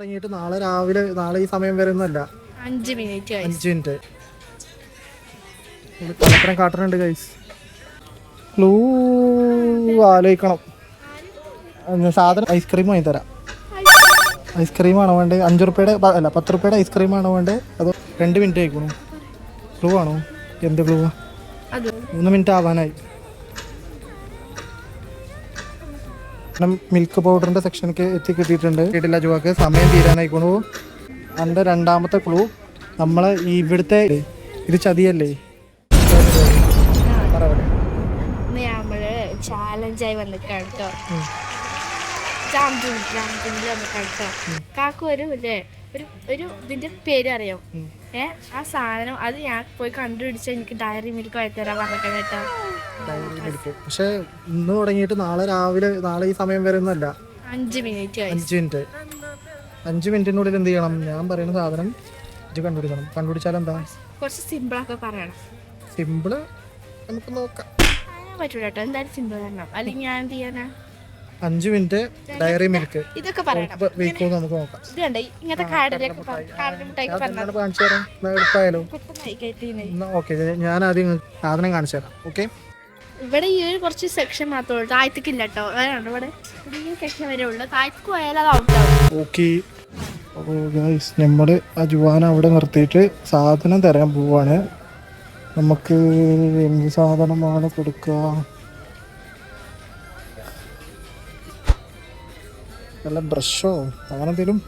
തുടങ്ങിയിട്ട് നാളെ ഈ സമയം വരെ ഒന്നുമല്ല. 5 മിനിറ്റ് 5 മിനിറ്റ് കലപ്പുറം കാട്ടുന്നുണ്ട് ഗൈസ്. ക്ലൂ ആലോചിക്കണം. സാധനം ഐസ്ക്രീം വാങ്ങി തരാം. ഐസ്ക്രീമാണോ വേണ്ടത്? 5 റുപ്യയുടെ അല്ല 10 റുപ്യയുടെ ഐസ്ക്രീമാണോ വേണ്ടത്? അതോ 2 മിനിറ്റ് ആയിക്കണു? ക്ലൂ ആണോ? എന്ത് ക്ലൂ? 3 മിനിറ്റ് ആവാനായി. മിൽക്ക് പൗഡറിന്റെ സെക്ഷനിലേക്ക് കിട്ടിയിട്ടുണ്ട്. കിട്ടില്ല ജുവാക്ക്, സമയം തീരാനായിക്കണു. എൻ്റെ രണ്ടാമത്തെ ക്ലൂ നമ്മളെ ഇവിടുത്തെ ഇത് ചതിയല്ലേ? നമ്മള് ചാലഞ്ചായി വന്നിട്ടാണ് കേട്ടോ. കാക്കു ഒരു ഇതിന്റെ പേര് അറിയാം. ആ സാധനം അത് ഞാൻ പോയി കണ്ടുപിടിച്ച എനിക്ക് ഡയറി മിൽക്ക് വാങ്ങിത്തരാൻ പറഞ്ഞിട്ട് കേട്ടോ. പക്ഷെ ഇന്ന് തുടങ്ങിയിട്ട് നാളെ ഈ സമയം വരെ ഒന്നുമല്ല. 5 മിനിറ്റ് 5 മിനിറ്റിനുള്ളിൽ എന്ത് ചെയ്യണം? ഞാൻ പറയുന്ന സാധനം ഇത് കണ്ടുപിടിക്കണം. കണ്ടുപിടിച്ചാൽ എന്താ? കുറച്ച് സിമ്പിളൊക്കെ പറയണം. സിമ്പിള് നമുക്ക് നോക്കാം. പറ്റൂല കേട്ടോ, എന്തായാലും സിമ്പിൾ തരണം. അല്ലെങ്കിൽ ഞാൻ എന്ത് ചെയ്യാനാ? 5 മിനിറ്റ് ഡയറി മിൽക്ക് ഇതൊക്കെ പറയണം. നമുക്ക് നോക്കാം. ഇത് കണ്ടേ ഇങ്ങനത്തെ കാണിച്ചു തരാം. എടുത്തായാലോ? ഓക്കെ, ഞാൻ ആദ്യം സാധനം കാണിച്ചു തരാം. ഓക്കെ, ഇവിടെ ഈ ഒരു കുറച്ച് സെക്ഷൻ മാത്രമേ ഉള്ളൂ, താഴത്തേക്കില്ല കേട്ടോ. ഇവിടെ ഈ സെക്ഷൻ വരെ ഉള്ളു. താഴത്തേക്ക് പോയാൽ അത് ഔട്ടാവും. ഓക്കെ, നമ്മള് ആ ജുവാന അവിടെ നിർത്തിയിട്ട് സാധനം തരാൻ പോവാണ്. നമുക്ക് എന്ത് സാധനമാണ് കൊടുക്കുക? നല്ല ബ്രഷോ അങ്ങനെ എന്തെങ്കിലും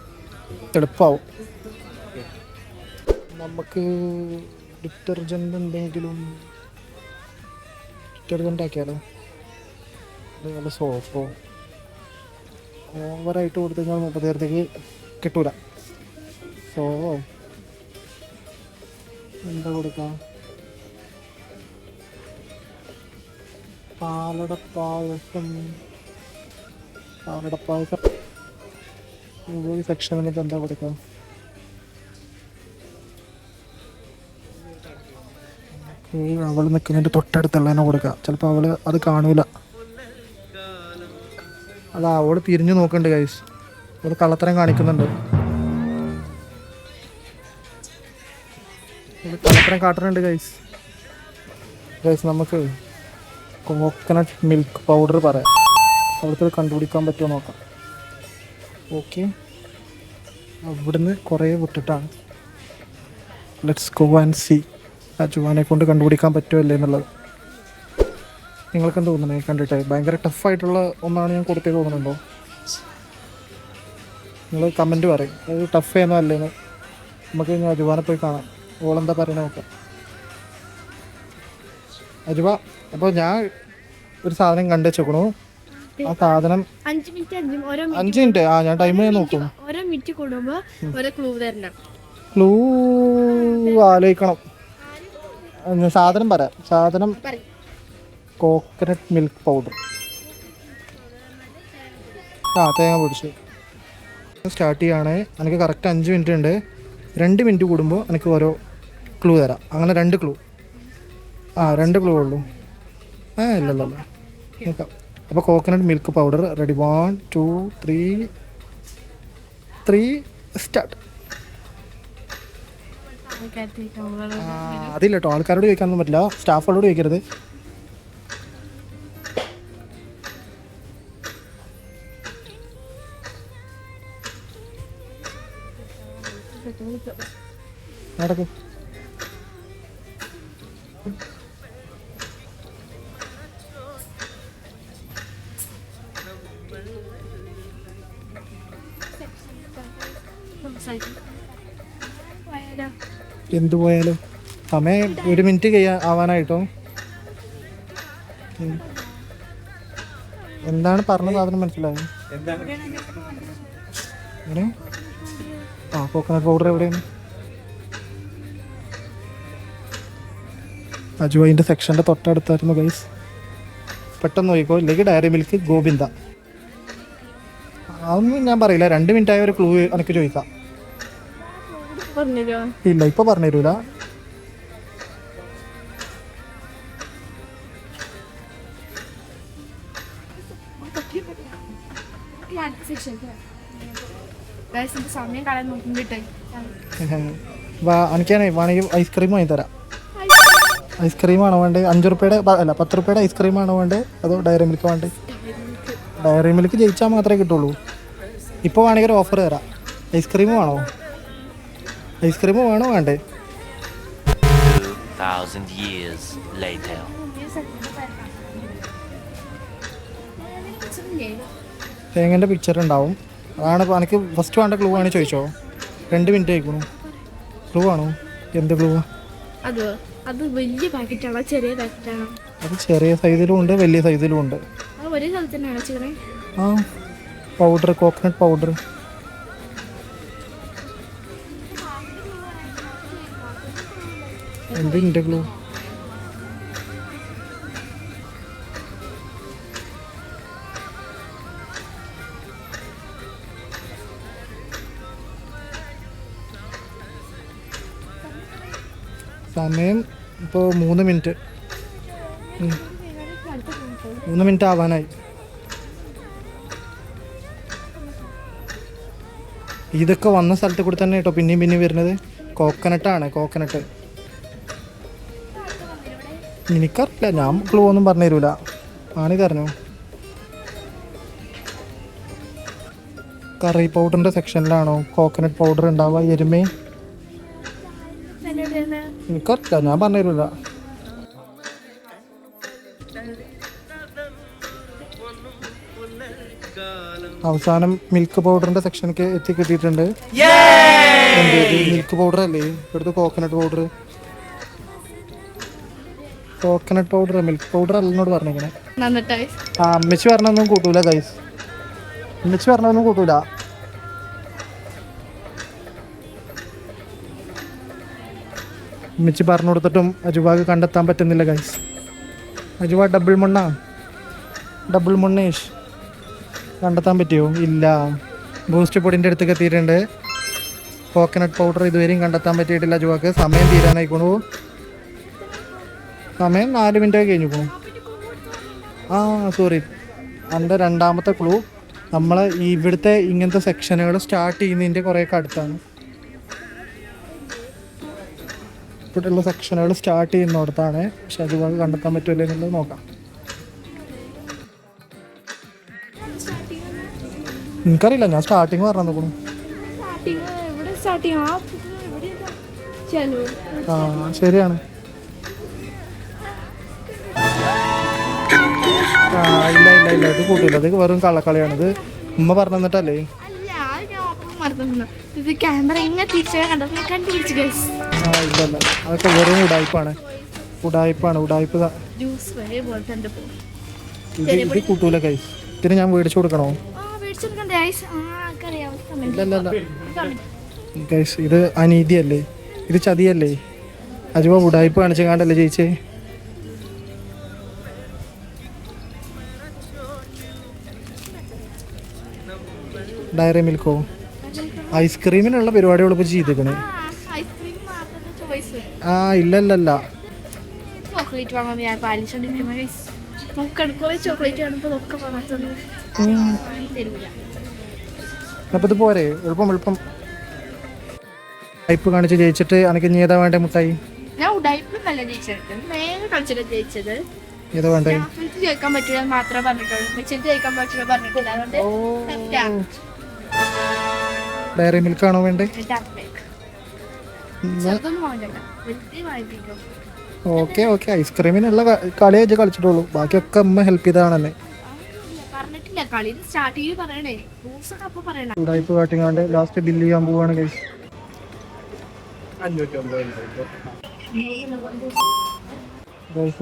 എളുപ്പമാവും. നമുക്ക് ഡിറ്റർജൻ്റ് എന്തെങ്കിലും ഡിറ്റർജൻ്റ് ആക്കിയാലോ? നല്ല സോപ്പോ ഓവറായിട്ട് കൊടുത്തു കഴിഞ്ഞാൽ 30 നേരത്തേക്ക് കിട്ടൂല. സോ എന്താ കൊടുക്കാം? പാലടപ്പായസം ഈ സെക്ഷനിൽ എന്താ കൊടുക്കാം? അവൾ നിൽക്കുന്നതിൻ്റെ തൊട്ടടുത്തുള്ള തന്നെ കൊടുക്കാം. ചിലപ്പോൾ അവള് അത് കാണൂല. അല്ല, അവള് തിരിഞ്ഞു നോക്കണ്ട് ഗൈസ്. അവള് കള്ളത്തരം കാണിക്കുന്നുണ്ട്. കള്ളത്തരം കാട്ടുന്നുണ്ട് ഗൈസ്. നമുക്ക് കോക്കനട്ട് മിൽക്ക് പൗഡർ പറയാം. അവിടുത്തെ കണ്ടുപിടിക്കാൻ പറ്റുമോ നോക്കാം. ഓക്കെ, അവിടുന്ന് കുറേ വിട്ടിട്ടാണ്. ലെറ്റ്സ് ഗോ ആൻഡ് സീ ആ ജുവാനെ കൊണ്ട് കണ്ടുപിടിക്കാൻ പറ്റുമല്ലേ എന്നുള്ളത്. നിങ്ങൾക്കെന്ത് തോന്നുന്നത് കണ്ടിട്ട്? ഭയങ്കര ടഫായിട്ടുള്ള ഒന്നാണ് ഞാൻ കൊടുത്തേ തോന്നുന്നുണ്ടോ? നിങ്ങൾ കമൻറ്റ് പറയും അത് ടഫ് ചെയ്യുന്നോ അല്ലേന്ന്. നമുക്ക് ഇനി അജുവാനെ പോയി കാണാം. ഓളെന്താ പറയണ നോക്കാം. അജുവ, അപ്പോൾ ഞാൻ ഒരു സാധനം കണ്ടു വെച്ചേക്കണു. ആ സാധനം 5 മിനിറ്റ് ഞാൻ ടൈം നോക്കും. ഓരോ മിനിറ്റ് കൂടുമ്പോ ഓരോ ക്ലൂ തരണം. ക്ലൂ ആലോചിക്കണം. സാധനം പറയാം. സാധനം കോക്കനട്ട് മിൽക്ക് പൗഡർ. തേങ്ങ പൊടിച്ചു. സ്റ്റാർട്ട് ചെയ്യുകയാണെ. എനിക്ക് കറക്റ്റ് 5 മിനിറ്റ് ഉണ്ട്. 2 മിനിറ്റ് കൂടുമ്പോൾ എനിക്ക് ഓരോ ക്ലൂ തരാം. അങ്ങനെ 2 ക്ലൂ. 2 ക്ലൂ ഉള്ളൂ. ഇല്ലല്ലോ നോക്കാം. അപ്പോൾ coconut milk powder ready. 1 2 3 start. അതില്ല കേട്ടോ, ആൾക്കാരോട് ചോദിക്കാനൊന്നും പറ്റില്ല. സ്റ്റാഫുകളോട് ചോദിക്കരുത്. നടക്കും. എന്തു പോയാലും സമയം 1 മിനിറ്റ് ആവാനായിട്ടോ. എന്താണ് പറഞ്ഞ സാധനം മനസ്സിലായോ? കോക്കനട്ട് പൗഡർ എവിടെയാണ്? അജുവൈൻ്റെ സെക്ഷൻ്റെ തൊട്ടടുത്തായിരുന്നു ഗൈസ്. പെട്ടെന്ന് നോക്കിക്കോ, ഇല്ലെങ്കിൽ ഡയറി മിൽക്ക് ഗോവിന്ദ. അതൊന്നും ഞാൻ പറയില്ല. 2 മിനിറ്റ് ആയ ഒരു ക്ലൂ എനിക്ക് ചോദിക്കാം. ഇല്ല, ഇപ്പൊ പറഞ്ഞു തരൂല. ഗൈസ് ഇത് സമയം കളയാൻ നോക്കിട്ട് എനിക്കാണേ വേണമെങ്കിൽ ഐസ്ക്രീം വാങ്ങി തരാം. ഐസ്ക്രീം ആണോ വേണ്ടത്? 5 റുപ്യയുടെ അല്ല 10 റുപ്യയുടെ ഐസ്ക്രീം ആണോ വേണ്ടത് അതോ ഡയറി മിൽക്ക് വേണ്ടത്? ഡയറി മിൽക്ക് ജയിച്ചാൽ മാത്രമേ കിട്ടുള്ളൂ. ഇപ്പോൾ വേണമെങ്കിൽ ഒരു ഓഫർ തരാം. ഐസ്ക്രീം വേണോ? ഐസ്ക്രീം വേണോ വേണ്ടേ? 2000 years later. തേങ്ങൻ്റെ പിക്ചർ ഉണ്ടാവും. അതാണ് ഇപ്പോൾ എനിക്ക് ഫസ്റ്റ് വേണ്ട. ക്ലൂ ആണ് ചോദിച്ചോ? 2 മിനിറ്റ് ആയിക്കണു. ക്ലൂ ആണോ? എന്ത് ക്ലൂ? അത് വലിയ പാക്കറ്റാണോ ചെറിയ പാക്കറ്റാണോ? അത് ചെറിയ സൈസിലും ഉണ്ട് വലിയ സൈസിലും ഉണ്ട്. ഒരേ സ്ഥലത്ത് തന്നെയാണോ ചെയ്യണേ? ആ പൗഡർ, കോക്കനട്ട് പൗഡർ. എന്തിൻ്റെ ക്ലൂ? സമയം ഇപ്പോൾ 3 മിനിറ്റ്. 3 മിനിറ്റ് ആവാനായി. ഇതൊക്കെ വന്ന സ്ഥലത്ത് കൂടി തന്നെ കേട്ടോ പിന്നെയും വരുന്നത്. കോക്കനട്ടാണ്, കോക്കനട്ട്. എനിക്കറിയില്ല, ഞാൻ ക്ലൂ ഒന്നും പറഞ്ഞു തരൂല. ആണ് പറഞ്ഞു. കറി പൗഡറിൻ്റെ സെക്ഷനിലാണോ കോക്കനട്ട് പൗഡർ ഉണ്ടാവുക? എരുമേ എനിക്കറിയില്ല, ഞാൻ പറഞ്ഞു തരൂല. അവസാനം മിൽക്ക് പൗഡറിന്റെ സെക്ഷനിലേക്ക് എത്തിക്കിട്ടിയിട്ടുണ്ട്. മിൽക്ക് പൗഡർ അല്ലേ ഇവിടുത്തെ? Coconut powder. Coconut powder milk powder അല്ലെന്നോട് പറഞ്ഞേക്കണേ. ആ അമ്മച്ചി പറഞ്ഞൊന്നും കൂട്ടൂല ഗൈസ്. അമ്മച്ചി പറഞ്ഞൊന്നും കൂട്ടൂല. അമ്മച്ചി പറഞ്ഞു കൊടുത്തിട്ടും അജുബാഗ് കണ്ടെത്താൻ പറ്റുന്നില്ല ഗൈസ്. അജുബ ഡബിൾ മണ്ണേഷ് കണ്ടെത്താൻ പറ്റുമോ? ഇല്ല. ബൂസ്റ്റ് പൊടിൻ്റെ അടുത്തേക്ക് എത്തിയിട്ടുണ്ട്. കോക്കനട്ട് പൗഡർ ഇതുവരെയും കണ്ടെത്താൻ പറ്റിയിട്ടില്ല അജുബാക്ക്. സമയം തീരാനായിക്കണു. സമയം 4 മിനിറ്റ് കഴിഞ്ഞിരിക്കണു. ആ സോറി, എൻ്റെ രണ്ടാമത്തെ ക്ലൂ നമ്മൾ ഇവിടുത്തെ ഇങ്ങനത്തെ സെക്ഷനുകൾ സ്റ്റാർട്ട് ചെയ്യുന്നതിൻ്റെ കുറേയൊക്കെ അടുത്താണ്. ഇവിടെയുള്ള സെക്ഷനുകൾ സ്റ്റാർട്ട് ചെയ്യുന്നിടത്താണ്. പക്ഷെ അജുബാക്ക് കണ്ടെത്താൻ പറ്റുമല്ലോ എന്നുള്ളത് നോക്കാം. എനിക്കറിയില്ല, ഞാൻ സ്റ്റാർട്ടിങ് പറഞ്ഞു നോക്കണം. ആ ശരിയാണ്. ആ ഇല്ല ഇത് കൂട്ടില്ല. അത് വെറും കള്ളക്കളിയാണ്. ഇത് ഉമ്മ പറഞ്ഞു തന്നിട്ടല്ലേ? ആ ഇല്ലല്ല, അതൊക്കെ വെറും ഉടായ്പാണ്. ഇത് കൂട്ടൂല കൈസ്. ഇതിന് ഞാൻ മേടിച്ചു കൊടുക്കണോ? ഇല്ലല്ല ഗൈസ്, ഇത് അനീതിയല്ലേ? ഇത് ചതിയല്ലേ? അജുവ ഉടായ്പ കാണിച്ചു കാണ്ടല്ലേ ജയിച്ചേ? ഡയറി മിൽക്കോ? ഐസ്ക്രീമിനുള്ള പരിപാടികൾ ഇപ്പോൾ ചെയ്തേക്കണേ. ആ ഇല്ലല്ല ചോക്ലേറ്റ് വാങ്ങാൻ ഞാൻ പാലിച്ചോണ്ടിരിക്കുന്ന ചോക്ലേറ്റ് അപ്പോൾ ഇത് പോരെ? എളുപ്പം ടൈപ്പ് കാണിച്ച് ജയിച്ചിട്ട് എനിക്ക് ഇനി ഏതാ വേണ്ടേ മുട്ടായി? ഞാൻ ഉടായ്പല്ല ജയിച്ചത്, നേരെ കളിച്ചിട്ട് ജയിച്ചത്. ഏതാ വേണ്ടേ? ജയിക്കാൻ പറ്റില്ല മാത്രമേ പറഞ്ഞിട്ടുള്ളൂ. ജയിക്കാൻ പറ്റില്ല പറഞ്ഞിട്ടില്ല. അതുകൊണ്ട് ഡയറി മിൽക്ക് ആണോ വേണ്ടേ? ഓക്കെ ഐസ്ക്രീമിനുള്ള കളി വെച്ച് കളിച്ചിട്ടുള്ളൂ. ബാക്കിയൊക്കെ അമ്മ ഹെൽപ്പ് ചെയ്തതാണല്ലേ. ഉടായ്പ കാട്ടിങ്ങാണ്ട് ലാസ്റ്റ് ബില്ല് ചെയ്യാൻ പോവാണ് ഗൈസ്.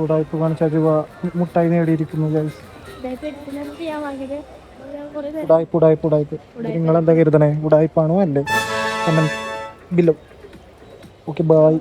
ഉടായ്പ കാണിച്ച മുട്ടായി നേടിയിരിക്കുന്നു ഗൈസ്. ഉടായ്പ നിങ്ങളെന്താ കരുതണേ? ഉടായ്പാണോ അല്ലേ? Comment below. Okay by.